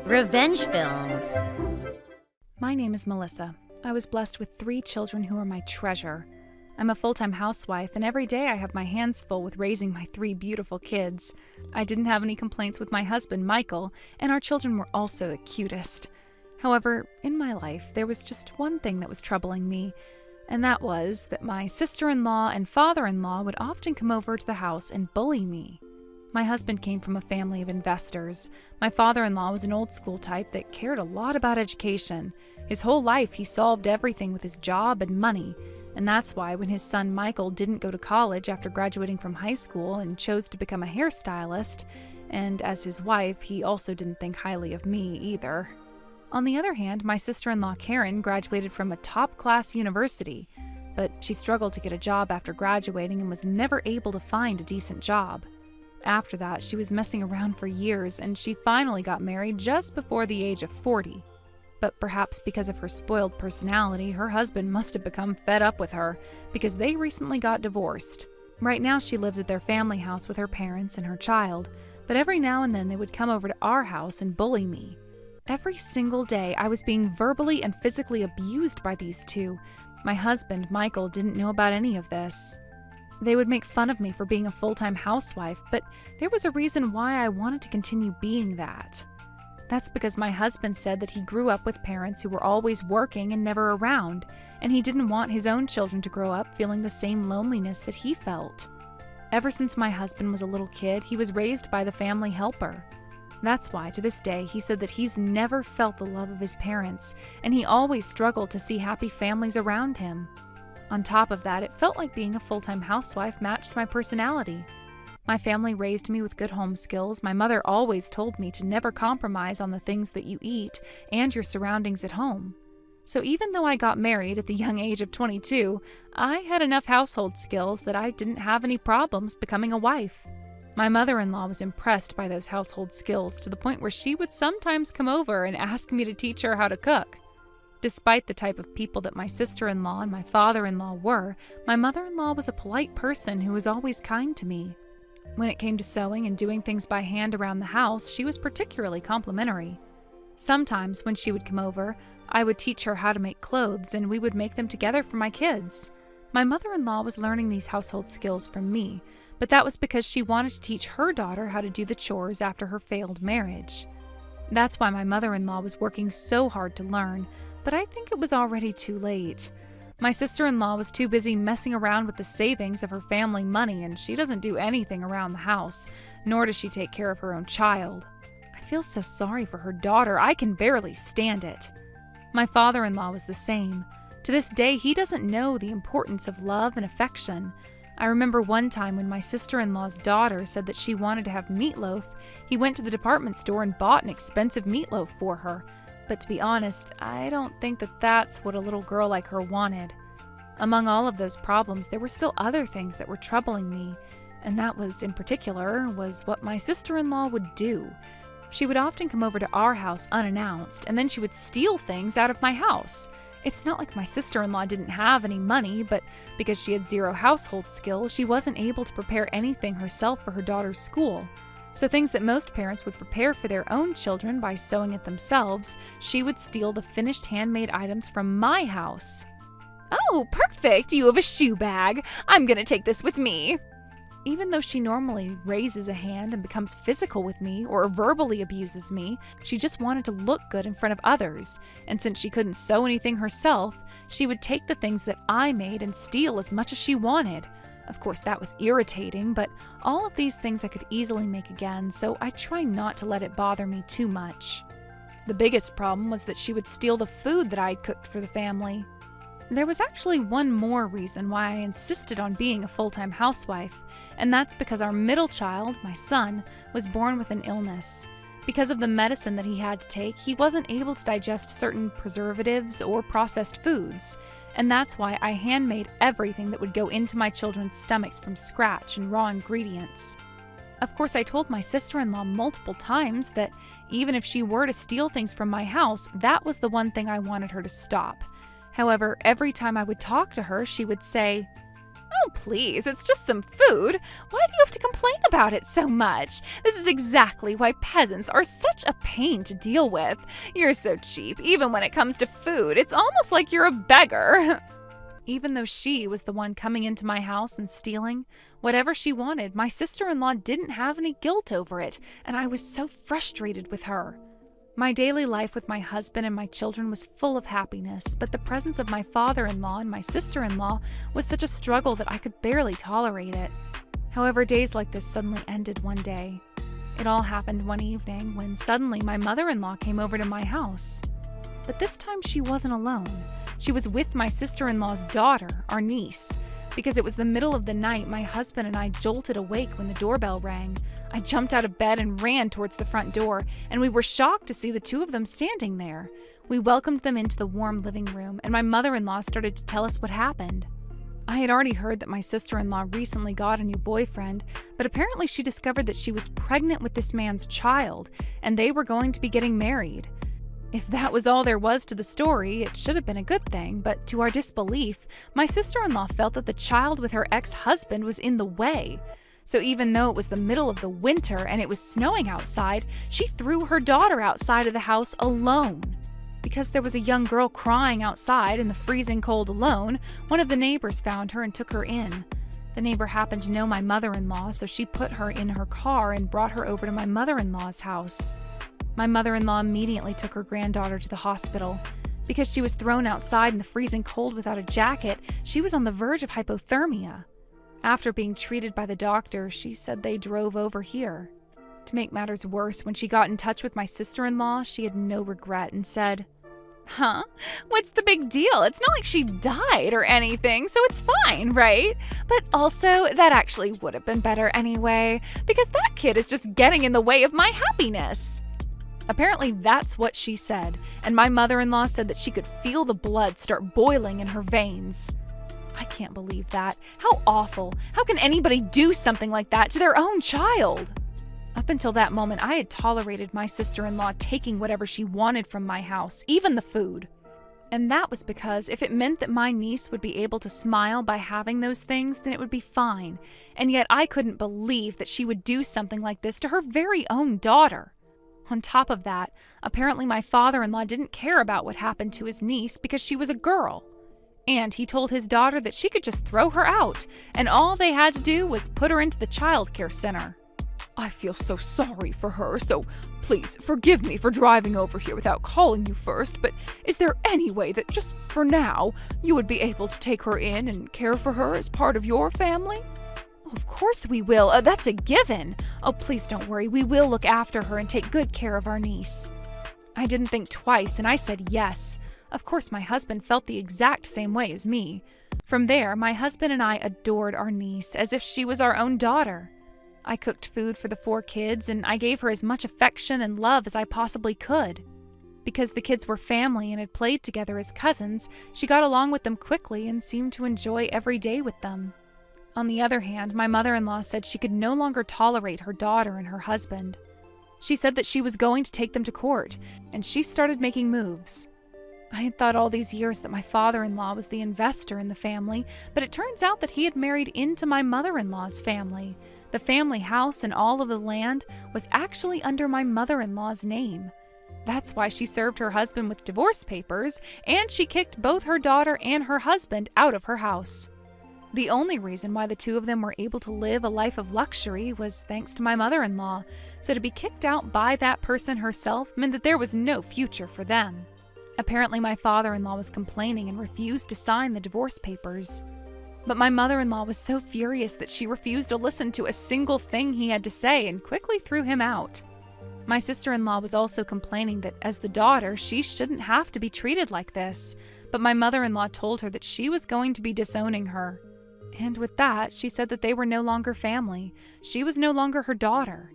Revenge films. My name is Melissa. I was blessed with 3 children who are my treasure. I'm a full-time housewife, and every day I have my hands full with raising my 3 beautiful kids. I didn't have any complaints with my husband, Michael, and our children were also the cutest. However, in my life, there was just one thing that was troubling me, and that was that my sister-in-law and father-in-law would often come over to the house and bully me. My husband came from a family of investors. My father-in-law was an old-school type that cared a lot about education. His whole life, he solved everything with his job and money, and that's why when his son Michael didn't go to college after graduating from high school and chose to become a hairstylist, and as his wife, he also didn't think highly of me either. On the other hand, my sister-in-law Karen graduated from a top-class university, but she struggled to get a job after graduating and was never able to find a decent job. After that, she was messing around for years, and she finally got married just before the age of 40. But perhaps because of her spoiled personality, her husband must have become fed up with her, because they recently got divorced. Right now she lives at their family house with her parents and her child, but every now and then they would come over to our house and bully me. Every single day I was being verbally and physically abused by these two. My husband, Michael, didn't know about any of this. They would make fun of me for being a full-time housewife, but there was a reason why I wanted to continue being that. That's because my husband said that he grew up with parents who were always working and never around, and he didn't want his own children to grow up feeling the same loneliness that he felt. Ever since my husband was a little kid, he was raised by the family helper. That's why, to this day, he said that he's never felt the love of his parents, and he always struggled to see happy families around him. On top of that, it felt like being a full-time housewife matched my personality. My family raised me with good home skills. My mother always told me to never compromise on the things that you eat and your surroundings at home. So even though I got married at the young age of 22, I had enough household skills that I didn't have any problems becoming a wife. My mother-in-law was impressed by those household skills to the point where she would sometimes come over and ask me to teach her how to cook. Despite the type of people that my sister-in-law and my father-in-law were, my mother-in-law was a polite person who was always kind to me. When it came to sewing and doing things by hand around the house, she was particularly complimentary. Sometimes when she would come over, I would teach her how to make clothes and we would make them together for my kids. My mother-in-law was learning these household skills from me, but that was because she wanted to teach her daughter how to do the chores after her failed marriage. That's why my mother-in-law was working so hard to learn, but I think it was already too late. My sister-in-law was too busy messing around with the savings of her family money, and she doesn't do anything around the house, nor does she take care of her own child. I feel so sorry for her daughter, I can barely stand it. My father-in-law was the same. To this day, he doesn't know the importance of love and affection. I remember one time when my sister-in-law's daughter said that she wanted to have meatloaf, he went to the department store and bought an expensive meatloaf for her. But to be honest, I don't think that that's what a little girl like her wanted. Among all of those problems, there were still other things that were troubling me, and that was, in particular, was what my sister-in-law would do. She would often come over to our house unannounced, and then she would steal things out of my house. It's not like my sister-in-law didn't have any money, but because she had 0 household skills, she wasn't able to prepare anything herself for her daughter's school. So things that most parents would prepare for their own children by sewing it themselves, she would steal the finished handmade items from my house. "Oh, perfect! You have a shoe bag. I'm gonna take this with me." Even though she normally raises a hand and becomes physical with me or verbally abuses me, she just wanted to look good in front of others. And since she couldn't sew anything herself, she would take the things that I made and steal as much as she wanted. Of course, that was irritating, but all of these things I could easily make again, so I try not to let it bother me too much. The biggest problem was that she would steal the food that I'd cooked for the family. There was actually one more reason why I insisted on being a full-time housewife, and that's because our middle child, my son, was born with an illness. Because of the medicine that he had to take, he wasn't able to digest certain preservatives or processed foods, and that's why I handmade everything that would go into my children's stomachs from scratch and raw ingredients. Of course, I told my sister-in-law multiple times that even if she were to steal things from my house, that was the one thing I wanted her to stop. However, every time I would talk to her, she would say, Oh, please, it's just some food. Why do you have to complain about it so much? This is exactly why peasants are such a pain to deal with. You're so cheap, even when it comes to food. It's almost like you're a beggar. Even though she was the one coming into my house and stealing whatever she wanted, my sister-in-law didn't have any guilt over it, and I was so frustrated with her. My daily life with my husband and my children was full of happiness, but the presence of my father-in-law and my sister-in-law was such a struggle that I could barely tolerate it. However, days like this suddenly ended one day. It all happened one evening when suddenly my mother-in-law came over to my house. But this time she wasn't alone. She was with my sister-in-law's daughter, our niece. Because it was the middle of the night, my husband and I jolted awake when the doorbell rang. I jumped out of bed and ran towards the front door, and we were shocked to see the two of them standing there. We welcomed them into the warm living room, and my mother-in-law started to tell us what happened. I had already heard that my sister-in-law recently got a new boyfriend, but apparently she discovered that she was pregnant with this man's child, and they were going to be getting married. If that was all there was to the story, it should have been a good thing, but to our disbelief, my sister-in-law felt that the child with her ex-husband was in the way. So even though it was the middle of the winter and it was snowing outside, she threw her daughter outside of the house alone. Because there was a young girl crying outside in the freezing cold alone, one of the neighbors found her and took her in. The neighbor happened to know my mother-in-law, so she put her in her car and brought her over to my mother-in-law's house. My mother-in-law immediately took her granddaughter to the hospital. Because she was thrown outside in the freezing cold without a jacket, she was on the verge of hypothermia. After being treated by the doctor, she said they drove over here. To make matters worse, when she got in touch with my sister-in-law, she had no regret and said, "Huh? What's the big deal? It's not like she died or anything, so it's fine, right? But also, that actually would have been better anyway, because that kid is just getting in the way of my happiness." Apparently that's what she said, and my mother-in-law said that she could feel the blood start boiling in her veins. I can't believe that. How awful. How can anybody do something like that to their own child? Up until that moment, I had tolerated my sister-in-law taking whatever she wanted from my house, even the food. And that was because if it meant that my niece would be able to smile by having those things, then it would be fine. And yet I couldn't believe that she would do something like this to her very own daughter. On top of that, apparently my father-in-law didn't care about what happened to his niece because she was a girl. And he told his daughter that she could just throw her out, and all they had to do was put her into the child care center. I feel so sorry for her, so please forgive me for driving over here without calling you first, but is there any way that just for now, you would be able to take her in and care for her as part of your family? Of course we will. That's a given. Oh, please don't worry. We will look after her and take good care of our niece. I didn't think twice, and I said yes. Of course, my husband felt the exact same way as me. From there, my husband and I adored our niece as if she was our own daughter. I cooked food for the 4 kids, and I gave her as much affection and love as I possibly could. Because the kids were family and had played together as cousins, she got along with them quickly and seemed to enjoy every day with them. On the other hand, my mother-in-law said she could no longer tolerate her daughter and her husband. She said that she was going to take them to court, and she started making moves. I had thought all these years that my father-in-law was the investor in the family, but it turns out that he had married into my mother-in-law's family. The family house and all of the land was actually under my mother-in-law's name. That's why she served her husband with divorce papers, and she kicked both her daughter and her husband out of her house. The only reason why the two of them were able to live a life of luxury was thanks to my mother-in-law, so to be kicked out by that person herself meant that there was no future for them. Apparently my father-in-law was complaining and refused to sign the divorce papers. But my mother-in-law was so furious that she refused to listen to a single thing he had to say and quickly threw him out. My sister-in-law was also complaining that as the daughter, she shouldn't have to be treated like this, but my mother-in-law told her that she was going to be disowning her. And with that, she said that they were no longer family. She was no longer her daughter.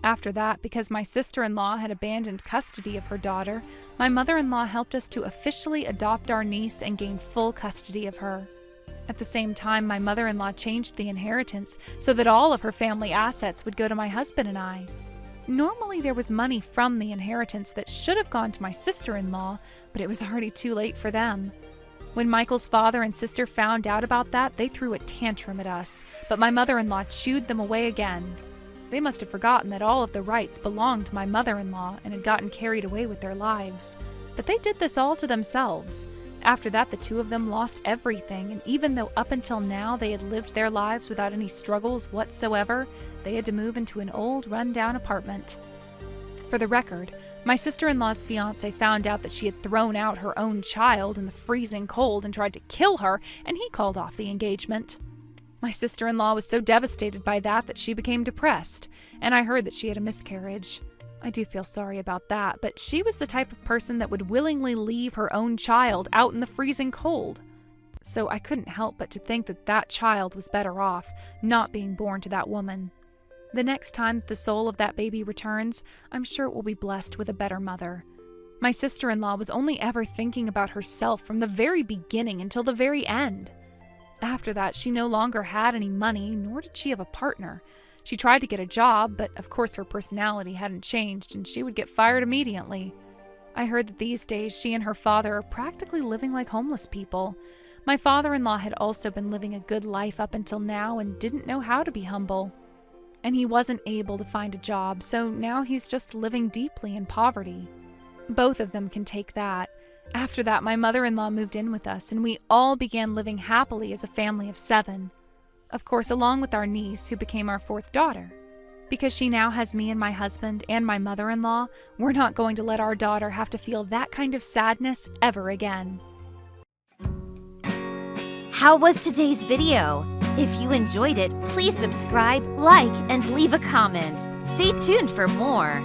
After that, because my sister-in-law had abandoned custody of her daughter, my mother-in-law helped us to officially adopt our niece and gain full custody of her. At the same time, my mother-in-law changed the inheritance so that all of her family assets would go to my husband and I. Normally, there was money from the inheritance that should have gone to my sister-in-law, but it was already too late for them. When Michael's father and sister found out about that, they threw a tantrum at us, but my mother-in-law chewed them away again. They must have forgotten that all of the rights belonged to my mother-in-law and had gotten carried away with their lives. But they did this all to themselves. After that, the two of them lost everything, and even though up until now they had lived their lives without any struggles whatsoever, they had to move into an old, run-down apartment. For the record, my sister-in-law's fiancé found out that she had thrown out her own child in the freezing cold and tried to kill her, and he called off the engagement. My sister-in-law was so devastated by that she became depressed, and I heard that she had a miscarriage. I do feel sorry about that, but she was the type of person that would willingly leave her own child out in the freezing cold. So I couldn't help but to think that that child was better off not being born to that woman. The next time that the soul of that baby returns, I'm sure it will be blessed with a better mother. My sister-in-law was only ever thinking about herself from the very beginning until the very end. After that, she no longer had any money, nor did she have a partner. She tried to get a job, but of course her personality hadn't changed and she would get fired immediately. I heard that these days she and her father are practically living like homeless people. My father-in-law had also been living a good life up until now and didn't know how to be humble. And he wasn't able to find a job, so now he's just living deeply in poverty. Both of them can take that. After that, my mother-in-law moved in with us, and we all began living happily as a family of 7. Of course, along with our niece, who became our 4th daughter. Because she now has me and my husband and my mother-in-law, we're not going to let our daughter have to feel that kind of sadness ever again. How was today's video? If you enjoyed it, please subscribe, like, and leave a comment. Stay tuned for more.